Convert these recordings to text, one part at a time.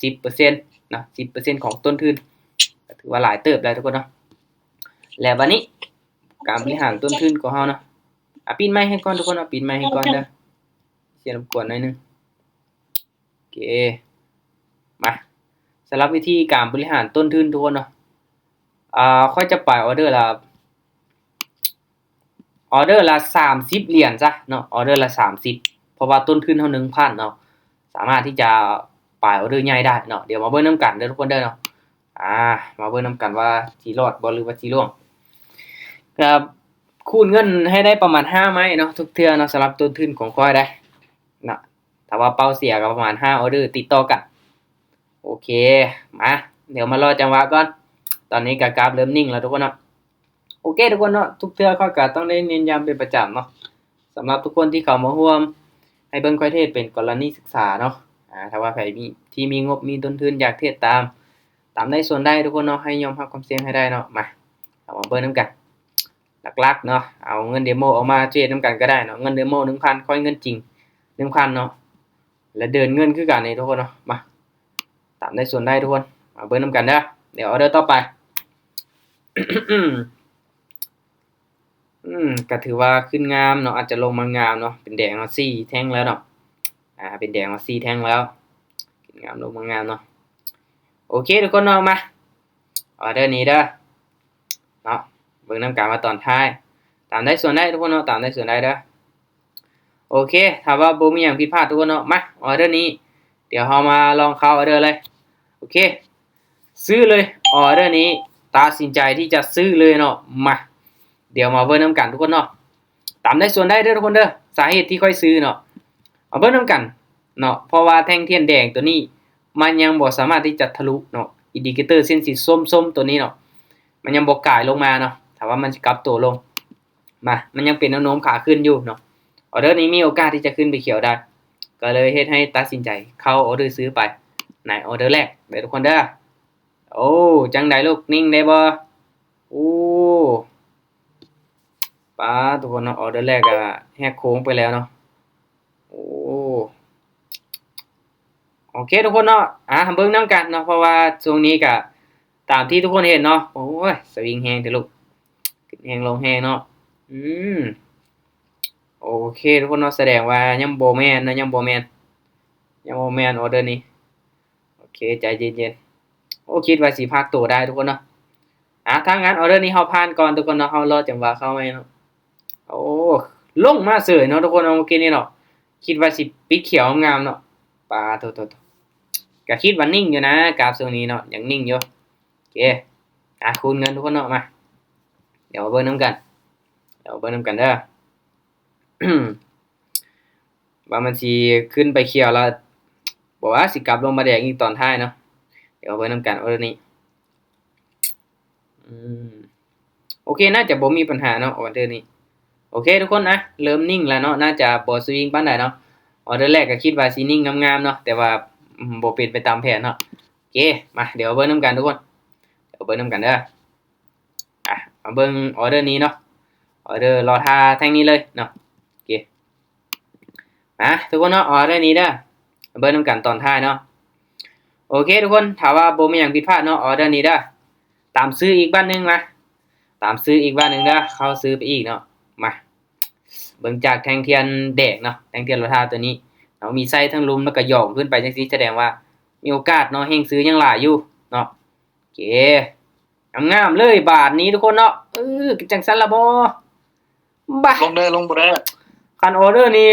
10%เนาะ10%ของต้นทุนก็ถือว่าหลายเติบแล้วทุกคนเนาะแล้ววันนี้การบริหารต้นทุนของเฮาเนาะปิดไมค์ให้ก่อนทุกคนปิดไมค์ให้ก่อนเด้อเสียงรบกวนหน่อยนึงโอเคมาสำหรับวิธีการบริหารต้นทุนทุกคนเนาะค่อยจะปล่อยออเดอร์ละ30เหรียญซะเนาะออเดอร์ละ30เพราะว่าต้นทุนเฮา 1,000 เนาะสามารถที่จะปล่อยออเดอร์ใหญ่ได้เนาะเดี๋ยวมาเบิ่งนำกันเด้อทุกคนเด้อเนาะมาเบิ่งนำกันว่าสิรอดบ่หรือว่าสิร่วงก็คูณเงินให้ได้ประมาณ5ไม้เนาะทุกเทื่อเนาะสำหรับต้นทุนของข้อยได้เนาะถ้าว่าเป้าเสียก็ประมาณ5ออเดอร์ติดต่อกันโอเคมาเดี๋ยวมารอจังหวะก่อนตอนนี้ก็กราฟเริ่มนิ่งแล้วทุกคนเนาะโอเคทุกคนเนาะทุกเทื่อข้อยก็ต้องได้เน้นย้ำเป็นประจำเนาะสำหรับทุกคนที่เข้ามาร่วมให้เบิ่งข้อยเทศเป็นกรณีศึกษาเนาะถ้าว่าไผมีงบมีต้นทุนอยากเทศตามได้ส่วนได้ทุกคนเนาะให้ยอมรับความเสี่ยงให้ได้เนาะมาเอามาเบิ่งนำกันหลักๆเนาะเอาเงินเดโมออกมาเทรดนำกันก็ได้เนาะเงินเดโม 1,000 ค่อยเงินจริง 1,000 เนาะและเดินเงินคือกันนี่ทุกคนเนาะมาตามได้ส่วนได้ทุกคนมาเบิ่งนำกันเด้อเดี๋ยวออเดอร์ต่อไป ก็ถือว่าขึ้นงามเนาะอาจจะลงมางามเนาะเป็นแดงมา4แท่งแล้วเนาะเป็นแดงมา4แท่งแล้วขึ้นงามลงมางามเนาะโอเคทุกคนเนาะมาออเดอร์นี้เด้อเนาะเบิ่งนำกันมาตอนท้ายตามได้ส่วนได้ทุกคนเนาะตามได้ส่วนได้เด้อโอเคถ้าว่าบ่มีหยังผิดพลาดทุกคนเนาะมาออเดอร์นี้เดี๋ยวเฮามาลองเข้าออเดอร์เลยโอเคซื้อเลยออเดอร์นี้ตัดสินใจที่จะซื้อเลยเนาะมาเดี๋ยวมาเบิ่งนำกันทุกคนเนาะตามได้ส่วนได้เด้อทุกคนเด้อสาเหตุที่ค่อยซื้อเนาะเอาเบิ่งนำกันเนาะเพราะว่าแท่งเทียนแดงตัวนี้มันยังบ่สามารถที่จะทะลุเนาะอินดิเคเตอร์เส้นสีส้มๆตัวนี้เนาะมันยังบ่ก่ายลงมาเนาะถ้าว่ามันสิกลับตัวลงมามันยังเป็นแนวโน้มขาขึ้นอยู่เนาะออเดอร์นี้มีโอกาสที่จะขึ้นไปเขียวได้ก็เลยเฮ็ดให้ตัดสินใจเข้าออเดอร์ซื้อไปในออเดอร์แรกเด้อทุกคนเด้อโอ้จังได๋ลูกนิ่งได้บ่โอ้ป๊าทุกคนเนาะออเดอร์แรกก็แหกโค้งไปแล้วเนาะโอ้โอเคทุกคนเนาะเบิ่งนำกันเนาะเพราะว่าช่วงนี้ก็ตามที่ทุกคนเห็นเนาะโอ้ยสวิงแฮงเด้อลูกขึ้นแฮงลงแฮงเนาะโอเคทุกคนเนาะแสดงว่ายังบ่แม่นนะยังบ่แม่นออเดอร์นี้โอเคใจเย็นๆโอ้คิดว่าสิพากตัวได้ทุกคนเนาะถ้างั้นออเดอร์นี้เฮาผ่านก่อนทุกคนเนาะเฮารอจังหวะเข้าใหม่เนาะโอ้ลงมาเสยเนาะทุกคนเนาะเมื่อกี้นี้เนาะคิดว่าสิปิดเขียวงามเนาะปาโตๆก็คิดว่านิ่งอยู่นะกราฟช่วงนี้เนาะยังนิ่งอยู่โอเคคูณเงินทุกคนเนาะมาเดี๋ยวมาเบิ่งนำกันเด้อ ว่ามันสิขึ้นไปเขียวแล้วบ่ว่าสิกลับลงมาแดงอีกตอนท้ายเนาะเดี๋ยวมาเบิ่งนำกันออเดอร์นี้โอเคน่าจะบ่มีปัญหาเนาะออเดอร์นี้โอเคทุกคนนะเริ่มนิ่งแล้วเนาะน่าจะบ่สวิงปานใดเนาะออเดอร์แรกก็คิดว่าสินิ่งงามๆเนาะแต่ว่าบ่เป็นไปตามแผนเนาะโอเคมาเดี๋ยวเบิ่งนำกันทุกคนเดี๋ยวเบิ่งนำกันเด้อมาเบิ่งออเดอร์นี้เนาะออเดอร์รอท่าแท่งนี้เลยเนาะโอเคทุกคนเนาะออเดอร์นี้เด้อมาเบิ่งนำกันตอนท้ายเนาะโอเคทุกคนถ้าว่าบ่มีหยังผิดพลาดเนาะออเดอร์นี้เด้อตามซื้ออีกบ้านนึงมาตามซื้ออีกบ้านนึงเด้อเข้าซื้อไปอีกเนาะมาเบิ่งจากแท่งเทียนแดงเนาะแท่งเทียนรอท่าตัวนี้เนาะมีไส้ทั้งลุมแล้วก็หย่องขึ้นไปจังซี่แสดงว่ามีโอกาสเนาะแฮงซื้อยังหลายอยู่เนาะโอเคงามๆเลยบาทนี้ทุกคนเนาะจังซั่นล่ะบ่บ่ลงได้ลงบ่ได้คันออเดอร์นี้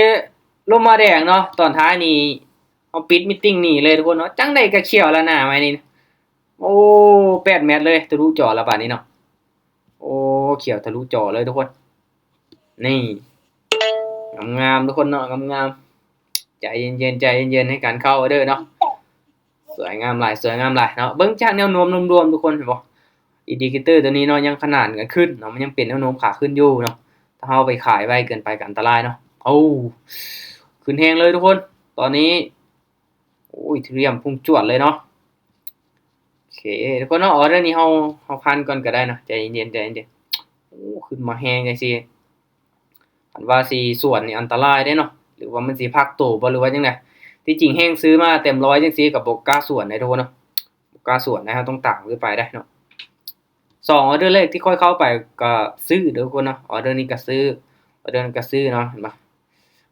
ลงมาแดงเนาะตอนท้ายนี่เอาปิดมีตติงนี่เลยทุกคนเนาะจังได๋ก็เขียวแล้วหน้าไม้นี่โอ้8เมตรเลยทะลุจอแล้วบาดนี้เนาะโอ้เขียวทะลุจอเลยทุกคนนี่งามๆทุกคนเนาะงามๆใจเย็นๆใจเย็นๆให้การเข้าออเดอร์เนาะสวยงามหลายเนาะเบิ่งจากแนวโน้มรวมๆทุกคนเห็นบ่อินดิเคเตอร์ตัวนี้เนาะยังขนานกันขึ้นเนาะมันยังเป็นแนวโน้มขาขึ้นอยู่เนาะถ้าเฮาไปขายไว้เกินไปก็อันตรายเนาะขึ้นแฮงเลยทุกคนตอนนี้โอ้ยเตรียมพุ่งจวดเลยเนาะโอเคทุกคนเนาะออเดอร์นี้เฮาพันก่อนก็ได้เนาะใจเย็นๆโอ้ขึ้นมาแฮงจังซี่คันว่าสิสวนนี่อันตรายเด้เนาะหรือว่ามันสิพักโตบ่หรือว่าจังได๋ ที่จริงแห้งซื้อมาเต็มร้อยจังซี่ก็บ่กล้าส่วนได้ทุกคนเนาะบ่กล้าส่วนนะครับต้องตามขึ้นไปได้เนาะ2ออเดอร์แรกที่ค่อยเข้าไปก็ซื้อเด้อทุกคนเนาะออเดอร์นี้ก็ซื้อออเดอร์นั้นก็ซื้อเนาะเห็นบ่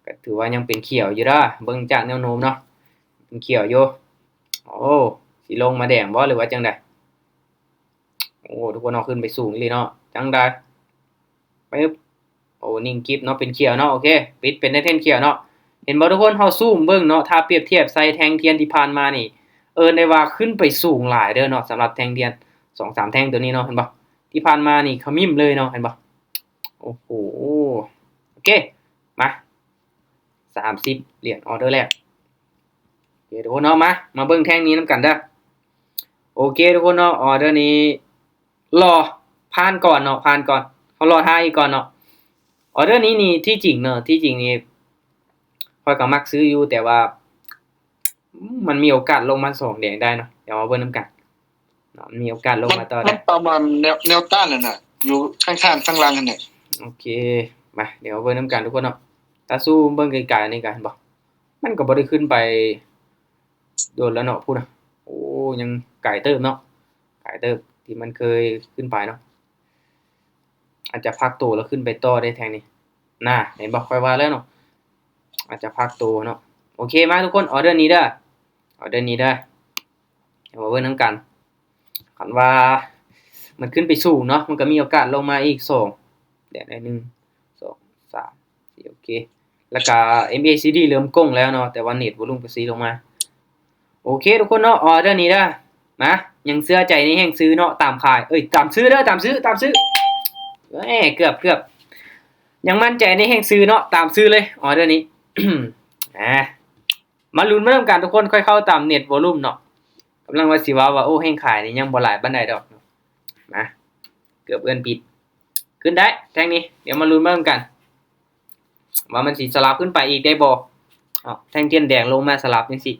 ก็ถือว่ายังเป็นเขียวอยู่เด้อเบิ่งจากแนวโน้มเนาะเป็นเขียวอยู่โอ้สิลงมาแดงบ่หรือว่าจังได๋โอ้ทุกคนเอาขึ้นไปสูงอีหลีเนาะจังได๋ปึ๊บโอ้นิ่งกิ๊บเนาะเป็นเขียวเนาะโอเคปิดเป็นได้เทนเขียวเนาะเห็นบ่ทุกคนเฮาซูมเบิ่งเนาะถ้าเปรียบเทียบใส่แท่งเทียนที่ผ่านมานี่ได้ว่าขึ้นไปสูงหลายเด้อเนาะสำหรับแท่งเทียน 2-3 แท่งตัวนี้เนาะเห็นบ่ที่ผ่านมานี่ขมิ้มเลยเนาะเห็นบ่โอ้โหโอเคมา30เหรียญออเดอร์แรกโอเคทุกคนเนาะมาเบิ่งแท่งนี้นำกันเด้อโอเคทุกคนเนาะออเดอร์นี้รอผ่านก่อนเนาะผ่านก่อนเฮารอท่าอีกก่อนเนาะออเดอร์นี้นี่ที่จริงเนาะที่จริงนี่ข้อยก็มักซื้ออยู่แต่ว่ามันมีโอกาสลงมา2แดงได้เนาะเดี๋ยวมาเบิ่งนำกันเนาะมีโอกาสลงมาต่อได้ ประมาณแนวต้านนั่นน่ะอยู่ข้างๆข้างล่างนั่นน่ะ โอเคมาเดี๋ยวเบิ่งนำกันทุกคนเนาะถ้าสู้เบิ่งไกลๆนี่ก็เห็นบ่มันก็บ่ได้ขึ้นไปโดนแล้วเนาะพูดนะโอ้ยังไกลเติบเนาะไกลเติบที่มันเคยขึ้นไปเนาะอาจจะพักตัวแล้วขึ้นไปต่อได้แทงนี้น่าเห็นบ่ค่อยว่าแล้วเนาะอาจจะพักตัวเนาะโอเคมาทุกคนออเดอร์นี้เด้อออเดอร์นี้เด้อเดี๋ยวมาเบิ่งนำกันคันว่ามันขึ้นไปสูงเนาะมันก็มีโอกาสลงมาอีก2เดี๋ยวได้1 2 3 4โอเคแล้วก็ MACD เริ่มก้งแล้วเนาะแต่ว่าเน็ตวอลุ่มก็สีลงมาโอเคทุกคนเนาะออเดอร์นี้เด้อมายังเชื่อใจในแห่งซื้อเนาะตามขายตามซื้อเด้อตามซื้อเกือบยังมั่นใจในแห่งซื้อเนาะตามซื้อเลยออเดอร์นี้ มาลุ้นมาทำการทุกคนค่อยเข้าตามเน็ตวอลุ่มเนาะกำลังว่าสิว่าโอ้แห่งขายนี่ยังบ่หลายปานใดดอกมาเกือบเอิ้นปิดขึ้นได้แท่งนี้เดี๋ยวมาลุ้นมาทำกันว่ามันสิสลับขึ้นไปอีกได้บ่แท่งเทียนแดงลงมาสลับจังซี่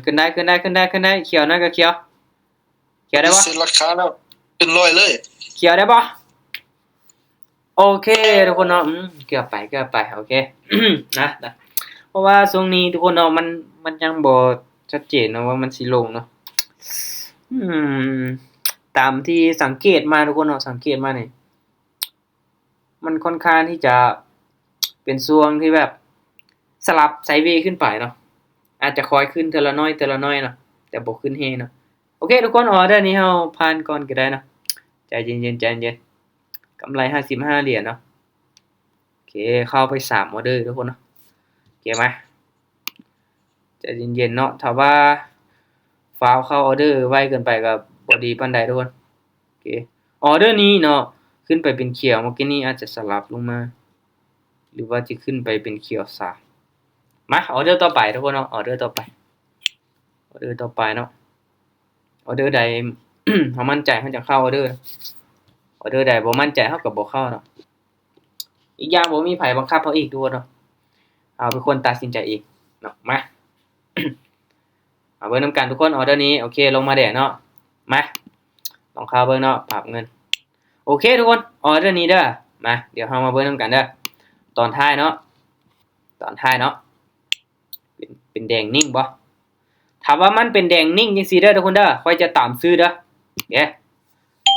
ขึ้นได้เขียวนะก็เขียวได้บ่ เซ็นราคาแล้วเป็นร้อยเลย เขียวได้บ่โอเคทุกคนเนาะเกือบไปโอเค นะเพราะว่าช่วงนี้ทุกคนเนาะมันยังบ่ชัดเจนเนาะว่ามันสิลงเนาะตามที่สังเกตมาทุกคนเนาะสังเกตมานี่มันค่อนข้างที่จะเป็นช่วงที่แบบสลับไซด์เวย์ขึ้นไปเนาะอาจจะคอยขึ้นเทอละน้อยเนาะแต่บ่ขึ้นเฮเนาะโอเคทุกคนออเดอร์นี้เฮาผ่านก่อนก็ได้เนาะใจเย็นกำไร55เหรียญเนาะโอเคเข้าไป3ออเดอร์ทุกคนเนาะโอเคมั้ยใจเย็นๆเนาะถ้าว่าฟาวเข้าออเดอร์ไวเกินไปก็บ่ดีปานใดทุกคนโอเคออเดอร์นี้เนาะขึ้นไปเป็นเขียวเมื่อกี้นี้อาจจะสลับลงมาหรือว่าจะขึ้นไปเป็นเขียว3มาออเดอร์ต่อไปทุกคนเนาะออเดอร์ต่อไปเนาะออเดอร์ใด เฮามั่นใจเฮาจะเข้าออเดอร์ใดบ่มั่นใจเฮาก็บ่เข้าเนาะอีกอย่างบ่มีไผบังคับเฮาอีกด้วยเนาะเอาเป็นคนตัดสินใจเองเนาะมา เอาเบิ่งนำกันทุกคนออเดอร์นี้โอเคลงมาแดงเนาะมาลองเข้าเบิ่งเนาะปรับเงินโอเคทุกคนออเดอร์นี้เด้อมาเดี๋ยวเฮามาเบิ่งนำกันเด้อตอนท้ายเนาะเป็นแดงนิ่งบ่ถ้าว่ามันเป็นแดงนิ่งจังซี่เด้อทุกคนเด้อค่อยจะตามซื้อเด้อโอเค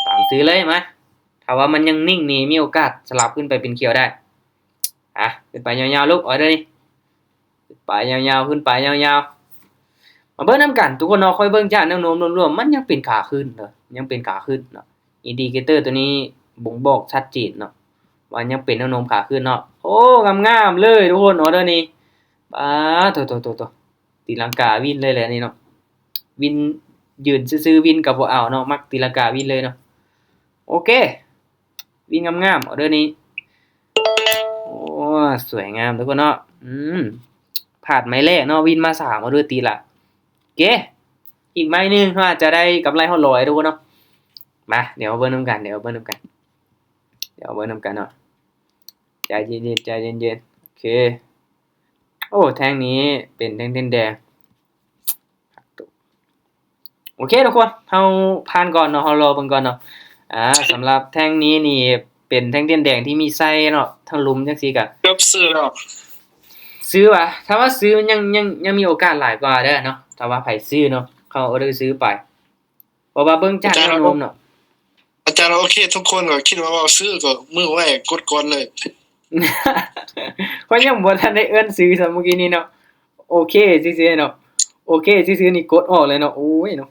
ตามซื้อเลยมาถ้าว่ามันยังนิ่งนี่มีโอกาสสลับขึ้นไปเป็นเขียวได้ขึ้นไปยาวๆลูกออเดอร์นี้ขึ้นไปยาวๆมาเบิ่งนำกันทุกคนเนาะค่อยเบิ่งจากแนวโน้มรวมๆมันยังเป็นขาขึ้นเนาะเนาะอินดิเคเตอร์ตัวนี้บ่งบอกชัดเจนเนาะว่ายังเป็นแนวโน้มขาขึ้นเนาะโอ้งามๆเลยทุกคนออเดอร์นี้ป๊าโตตีลังกาวินเลยแหละนี่เนาะวินยืนซื่อๆวินก็บ่เอาเนาะมักตีลังกาวินเลยเนาะโอเควินงามๆออเดอร์นี้โอ้สวยงามทุกคนเนาะพลาดไม้แรกเนาะวินมา3ออเดอร์ตีละโอเคอีกไม้นึงอาจจะได้กำไร100ทุกคนเนาะมาเดี๋ยวเบิ่งนำกันเนาะใจเย็นโอเคโอ้แท่งนี้เป็นแท่งแดงโอเคทุกคนเฮาผ่านก่อนเนาะเฮารอเบิ่งก่อนเนาะสำหรับแท่งนี้นี่เป็นแท่งแดงที่มีไส้เนาะทั้งลุมจังซี่ก็เกือบซื้อแล้ว ซื้อว่ะถ้าว่าซื้อมันยังมีโอกาสหลายกว่าเด้อเนาะถ้าว่าไผซื้อเนาะเขาออเดอร์ซื้อไปเพราะว่าเบิ่งจากแนวโน้มเนาะ อาจารย์โอเคทุกคนก็คิดว่าเว้าซื้อก็มือไว้กดก่อนเลย เพราะยังบ่ทันได้เอิ้นซื้อซะเมื่อกี้นี้เนาะโอเคซื่อๆเนาะโอเคซื่อๆนี่กดออกเลยเนาะโอ้ยเนาะ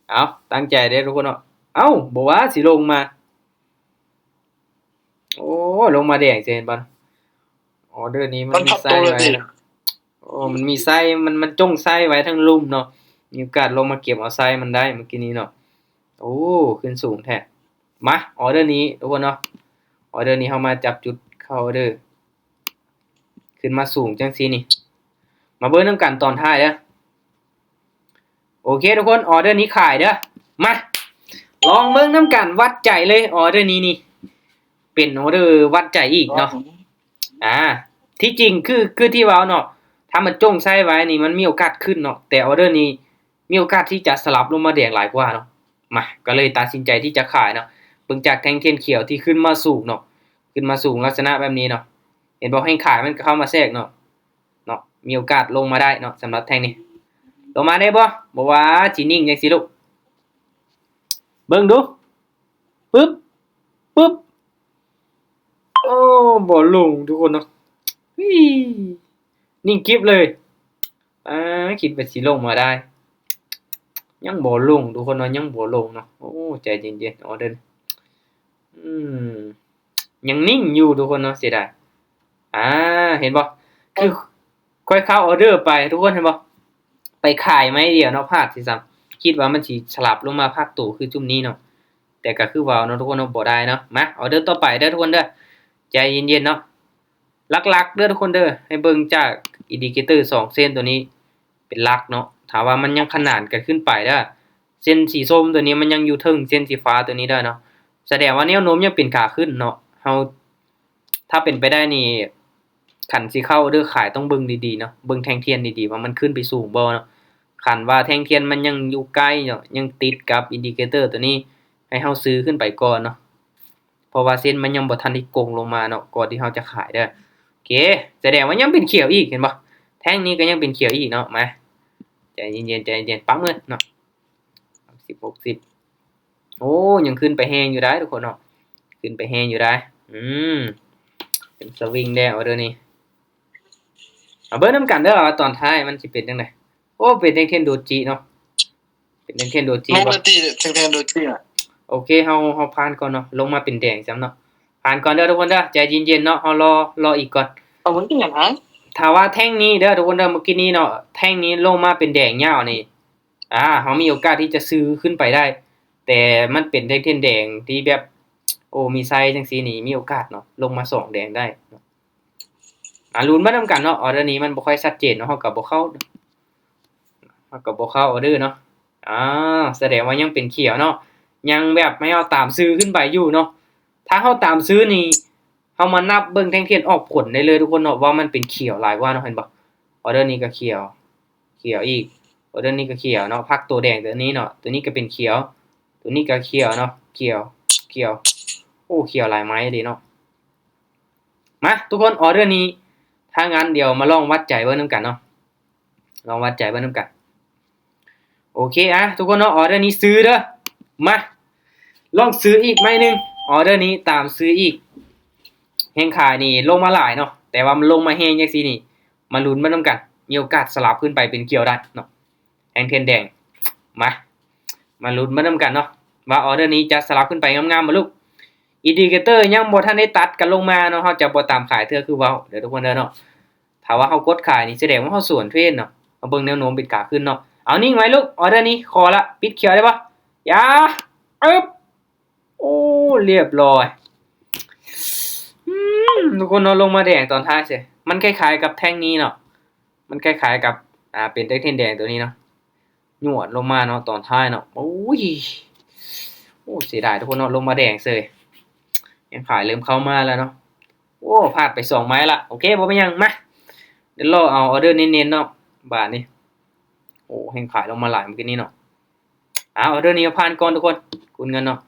เอาตั้งใจเด้อทุกคนเนาะเอ้าบ่ว่าสิลงมาโอ้ลงมาแดงสิเห็นบ่ออเดอร์นี้มั มัน น มี พับ ไส้ ตัวเลย ไว้ ดิ นะโอ้มันมีไส้มันจ้งไส้ไว้ทั้งลุ่มเนาะมีโอกาสลงมาเก็บเอาไส้มันได้เมื่อกี้นี้เนาะโอ้ขึ้นสูงแท้มาออเดอร์นี้ทุกคนเนาะออเดอร์นี้เฮามาจับจุดเข้าออเดอร์ขึ้นมาสูงจังซี่นี่มาเบิ่งนำกันตอนท้ายเด้อโอเคทุกคนออเดอร์นี้ขายเด้อมาลองเบิ่งนำกันวัดใจเลยออเดอร์นี้นี่เป็นออเดอร์วัดใจอีกเนาะ ที่จริงคือที่เว้าเนาะถ้ามันจงไส้ไว้นี่มันมีโอกาสขึ้นเนาะแต่ออเดอร์นี้มีโอกาสที่จะสลับลงมาแดงหลายกว่าเนาะมาก็เลยตัดสินใจที่จะขายเนาะเบิ่งจากแท่งเทียนเขียวที่ขึ้นมาสูงเนาะขึ้นมาสูงลักษณะแบบนี้เนาะเห็นบ่ให้ขายมันก็เข้ามาแทรกเนาะมีโอกาสลงมาได้เนาะสำหรับแท่งนี้ลงมาได้บ่ว่าสินิ่งจังซี่ลูกเบิ่งดูปึ๊บปึ๊บโอ้บ่ลงทุกคนเนาะ นิ่งกิ๊บเลยคิดว่าสิลงมาได้ยังบ่ลงทุกคนว่ายังบ่ลงเนาะโอ้ใจเย็นๆออเดอร์อืมยังนิ่งอยู่ทุกคนเนาะเสียดายเห็นบ่คือค่อยเข้าออเดอร์ไปทุกคนเห็นบ่ไปขายไม้เดียวเนาะพลาดสิซ้ำคิดว่ามันสิสลับลงมาภาคตู่คือจุ่มนี้เนาะแต่ก็คือว่าเนาะทุกคนเนาะบ่ได้เนาะมาออเดอร์ต่อไปเด้อทุกคนเด้อใจเย็นๆเนาะ หลักๆเด้อทุกคนเด้อให้เบิ่งจากอินดิเคเตอร์2เส้นตัวนี้เป็นหลักเนาะถ้าว่ามันยังขนานกันขึ้นไปเด้อเส้นสีส้มตัวนี้มันยังอยู่ถึงเส้นสีฟ้าตัวนี้เด้อเนาะแสดงว่าแนวโน้มยังเป็นขาขึ้นเนาะเฮาถ้าเป็นไปได้นี่คันสิเข้าเด้อขายต้องเบิ่งดีๆเนาะเบิ่งแท่งเทียนดีๆว่ามันขึ้นไปสูงบ่เนาะคันว่าแท่งเทียนมันยังอยู่ใกล้เนาะยังติดกับอินดิเคเตอร์ตัวนี้ให้เฮาซื้อขึ้นไปก่อนเนาะเพราะว่าเส้นมันยังบ่ทันได้โกงลงมาเนาะก่อนที่เฮาจะขายเด้อ โอเคแสดงว่ายังเป็นเขียวอีกเห็นปะแท่งนี้ก็ยังเป็นเขียวอีกเนาะมาใจเย็นๆใจเย็นๆปั๊มเลยเนาะ60โอ้ยังขึ้นไปแฮงอยู่ได้ทุกคนเนาะขึ้นไปแฮงอยู่ได้มเป็นสวิงแดงเอาเด้อนี่เอาเบิ่งนำกันเด้อว่าตอนท้ายมันสิเป็นจังไดโอ้เป็นแท่งๆโดจิเนาะเป็นแท่งๆโดจิ มัน บ่ บ่ติแทนๆโดยที่อ่ะ โอเคเฮาผ่านก่อนเนาะลงมาเป็นแดงซ้ำเนาะผ่านก่อนเด้อทุกคนเด้อใจเย็นๆเนาะเฮารออีกก่อน เอามันเป็นหยังอ่ะ ถ้าว่าแท่งนี้เด้อทุกคนเด้อเมื่อกี้นี้เนาะแท่งนี้ลงมาเป็นแดงยาวนี่เขามีโอกาสที่จะซื้อขึ้นไปได้ แต่มันเป็นแท่งแดงที่แบบโอ้มีไซส์จังซี่นี่มีโอกาสเนาะลงมา2แดงได้เนาะลุ้นมานำกันเนาะออเดอร์นี้มันบ่ค่อยชัดเจนเนาะเฮาก็บ่เข้าออเดอร์เนาะแสดงว่ายังเป็นเขียวเนาะยังแบบให้เฮาตามซื้อขึ้นไปอยู่เนาะถ้าเฮาตามซื้อนี่ เฮามานับเบิ่งแท่งเทียนออกผลได้เลยทุกคนเนาะว่ามันเป็นเขียวหลายว่าเนาะเห็นบ่ออเดอร์นี้ก็เขียวอีกออเดอร์นี้ก็เขียวเนาะพักตัวแดงตัวนี้เนาะตัวนี้ก็เป็นเขียวตัวนี้ก็เขียวเนาะเขียวโอ้เขียวหลายไม้ดีเนาะมาทุกคนออเดอร์นี้ถ้างั้นเดี๋ยวมาลองวัดใจเบิ่งนำกันเนาะลองวัดใจเบิ่งนำกันโอเคทุกคนเนาะออเดอร์นี้ซื้อเด้อมาลองซื้ออีกไม้นึงออเดอร์นี้ตามซื้ออีก แฮงขายนี่ลงมาหลายเนาะแต่ว่ามันลงมาแฮงจังซี่นี่มาลุ้นมานำกันมีโอกาสสลับขึ้นไปเป็นเขียวได้เนาะแฮงเทียนแดงมาลุ้นมานำกันเนาะว่าออเดอร์นี้จะสลับขึ้นไปงามๆบ่ลูกอินดิเคเตอร์ยังบ่ทันได้ตัดกันลงมาเนาะเฮาจะบ่ตามขายเทื่อคือเว้าเดี๋ยวทุกคนเด้อเนาะถ้าว่าเฮากดขายนี่แสดงว่าเฮาสวนเทรนเนาะเอาเบิ่งแนวโน้มเป็นขาขึ้นเนาะเอานิ่งไว้ลูกออเดอร์นี้ขอละปิดเขียวได้บ่อย่าอึ๊บโอ้เรียบร้อยทุกคนเนาะลงมาแดงตอนท้ายสิมันคล้ายๆกับแท่งนี้เนาะมันคล้ายๆกับเป็นแท่งแดงตัวนี้เนาะหยวดลงมาเนาะตอนท้ายเนาะโอ้เสียดายทุกคนเนาะลงมาแดงเสยยังขายเริ่มเข้ามาแล้วเนาะโอ้พลาดไป2ไม้ละโอเคบ่เป็นหยังมาเดี๋ยวรอเอาออเดอร์เน้นๆเนาะบาทนี้โอ้ยังขายลงมาหลายเมื่อกี้นี้เนาะออเดอร์นี้ผ่านก่อนทุกคนคุณเงินเนาะ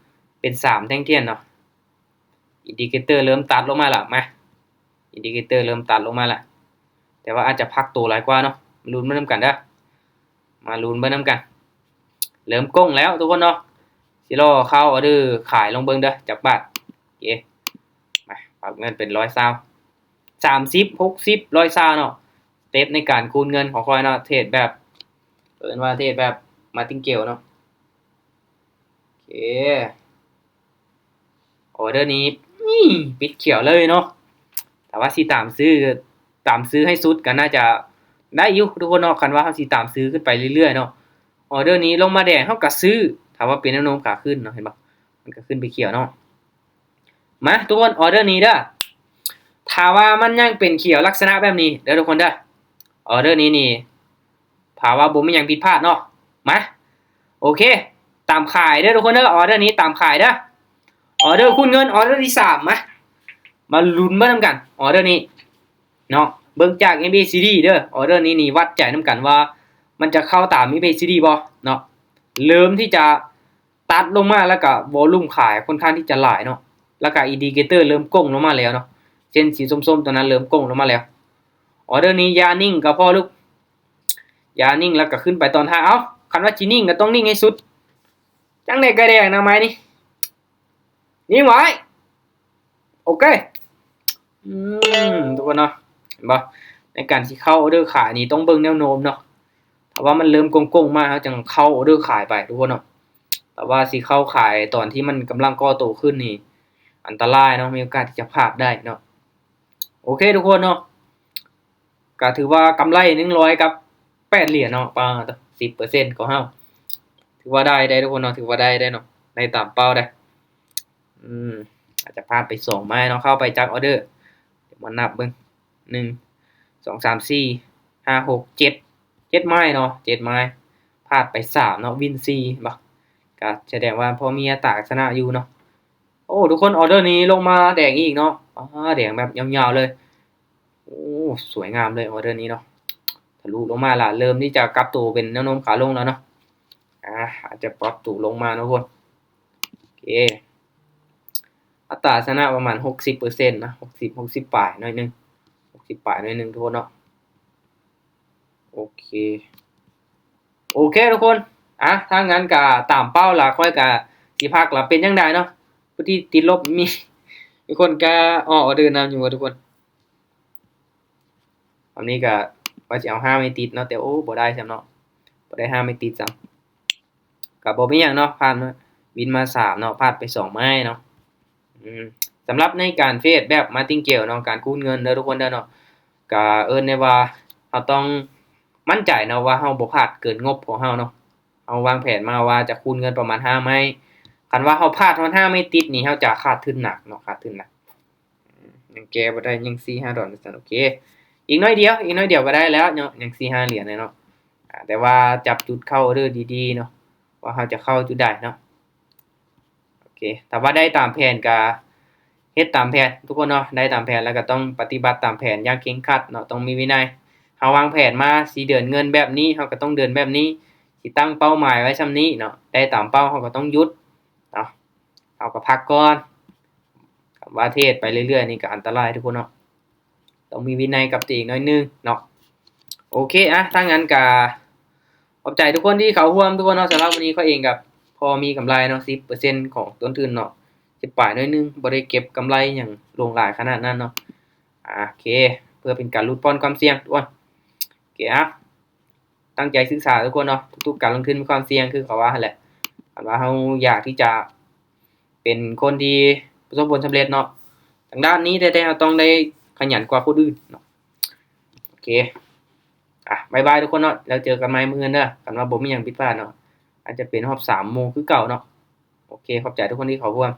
เป็น3แท่งเทียนเนาะอินดิเคเตอร์เริ่มตัดลงมาแล้วมาอินดิเคเตอร์เริ่มตัดลงมาแล้ว แต่ว่าอาจจะพักตัวหลายกว่าเนาะลุ้นไปนํกันเด้อมาลุ้นไปนํกันเริ่มก้งแล้วทุกคนเนาะสิรอเข้าออเดอร์ขายลงเบิ่งเด้อจักบาทโอเคมาปรับเงินเป็น120 30 60 120เนาะสเต็ปในการคูณเงินของคอยเนาะเทรดแบบเอิ้นว่าเทรดแบบมาติงเกลเนาะโอเคออเดอร์นี้นี่ปิดเขียวเลยเนาะแต่ว่าสิตามซื้อให้สุดก็น่าจะได้อยู่ทุกคนเนาะคันว่าเฮาสิตามซื้อขึ้นไปเรื่อยๆเนาะออเดอร์นี้ลงมาแดงเฮาก็ซื้อถ้าว่าเป็นแนวโน้มขาขึ้นเนาะเห็นบ่มันก็ขึ้นไปเขียวเนาะมาทุกคนออเดอร์นี้เด้อถ้าว่ามันยังเป็นเขียวลักษณะแบบนี้เด้อทุกคนเด้อออเดอร์นี้นี่ถ้าว่าบ่มีหยังผิดพลาดเนาะมาโอเคตามขายเด้อทุกคนเด้อออเดอร์นี้ตามขายเด้อออเดอร์คูณเงินออเดอร์ที่3มาลุ้นเบิ่งนํกันออเดอร์นี้เนาะเบิ่งจาก MACD เด้อออเดอร์นี้นี่วัดใจนํกันว่ามันจะเข้าตาม MACD บ่เนาะเริ่มที่จะตัดลงมาแล้วก็วอลุ่มขายค่อนข้างที่จะหลายเนาะแล้วก็อินดิเคเตอร์เริ่มก้งลงมาแล้วเนาะเส้นสีส้มๆตัวนั้นเริ่มก้งลงมาแล้วออเดอร์นี้อย่านิ่งก็พอลูกอย่านิ่งแล้วก็ขึ้นไปตอนท้ายเอ้าคันว่าสินิ่งก็ต้องนิ่งให้สุดจังได๋ก็แดงนะไม้นี่นิ่งไว้โอเคทุกคนเนาะเห็นบ่ในการสิเข้าออเดอร์ขายนี่ต้องเบิ่งแนวโน้มเนาะถ้าว่ามันเริ่มโกงๆมาเฮาจังเข้าออเดอร์ขายไปทุกคนเนาะแต่ว่าสิเข้าขายตอนที่มันกำลังก่อตัวขึ้นนี่อันตรายเนาะมีโอกาสที่จะพลาดได้เนาะโอเคทุกคนเนาะก็ถือว่ากำไร100กับ8เหรียญเนาะปา 10% ของเฮาถือว่าได้ทุกคนเนาะถือว่าได้เนาะได้ตามเป้าได้อาจจะพลาดไป2ไม้เนาะเข้าไปจากออเดอร์เดี๋ยวมานับเบิ่ง1 2 3 4 5 6 7ไม้เนาะ7ไม้พลาดไป3เนาะวิน4บ่ก็แสดงว่าพอมีอัตราชนะอยู่เนาะโอ้ทุกคนออเดอร์นี้ลงมาแดงอีกเนาะแดงแบบยาวๆเลยโอ้สวยงามเลยออเดอร์นี้เนาะทะลุลงมาล่ะเริ่มที่จะกลับตัวเป็นแนวโน้มขาลงแล้วเนาะอาจจะปรับตัวลงมาทุกคนโอเคอัตราชนะประมาณ 60% นะ60ปลายหน่อยนึง60ปลายหน่อยนึงทุกคนเนาะโอเคทุกคนถ้างั้นก็ตามเป้าล่ะค่อยก็สิพักล่ะเป็นจังไดเนาะผู้ที่ติดลบมีคนก็ออเดอร์นำอยู่ว่าทุกคนอันนี้ก็ว่าสิเอา5ไม่ติดเนาะแต่โอ้บ่ได้ซ้ำเนาะบ่ได้5ไม่ติดซ้ำก็บ่มีหยังเนาะผ่านมาวินมา3เนาะพลาดไป2ไม้เนาะสำหรับในการเทรดแบบ Martingale เนาะการคูณเงินเด้อทุกคนเด้อเนาะก็เอิ้นได้ว่าเฮาต้องมั่นใจเนาะว่าเฮาบ่พลาดเกินงบของเฮาเนาะเฮาวางแผนมาว่าจะคูณเงินประมาณ5ไม้คันว่าเฮาพลาดมัน5ไม่ติดนี่เฮาจะขาดทุนหนักเนาะขาดทุนหนักยังแก้บ่ได้ยัง4-5ดอลซั่นโอเคอีกน้อยเดียวก็ได้แล้วเนาะยัง4-5เหรียญเลยเนาะแต่ว่าจับจุดเข้าออเดอร์ดีๆเนาะว่าเฮาจะเข้าจุดใดเนาะโอเคถ้าว่าได้ตามแผนก็เฮ็ดตามแผนทุกคนเนาะได้ตามแผนแล้วก็ต้องปฏิบัติตามแผนอย่างเคร่งครัดเนาะต้องมีวินัยเฮาวางแผนมาสิเดินเงินแบบนี้เฮาก็ต้องเดินแบบนี้สิตั้งเป้าหมายไว้ส่ำนี้เนาะได้ตามเป้าเฮาก็ต้องหยุดเนาะเฮาก็พักก่อนว่าเทศไปเรื่อยๆนี่ก็อันตรายทุกคนเนาะต้องมีวินัยกับตัวเองหน่อยนึงเนาะโอเคถ้างั้นก็ขอบใจทุกคนที่เข้าร่วมทุกคนเนาะสำหรับวันนี้ข้อยเองก็พอมีกำไรเนาะ 10% ของต้นทุนเนาะสิปลายหน่อยนึงบ่ได้เก็บกำไรหยังลงหลายขนาดนั้นเนาะโอเคเพื่อเป็นการลดพ้อนความเสี่ยงทุกคนโอเคตั้งใจศึกษาทุกคนเนาะทุกๆการลงทุนมีความเสี่ยงคือเขาว่าหั่นแหละคันว่าเฮาอยากที่จะเป็นคนที่ประสบผลสำเร็จเนาะทางด้านนี้แท้ๆเราต้องได้ขยันกว่าคนอื่นเนาะโอเคบ๊ายบายทุกคนเนาะแล้วเจอกันใหม่มื้ออื่นเด้อคันว่าบ่มีหยังผิดพลาดเนาะอาจจะเป็นรอบ3โมงคือเก่าเนาะโอเคขอบใจทุกคนที่เข้าร่วม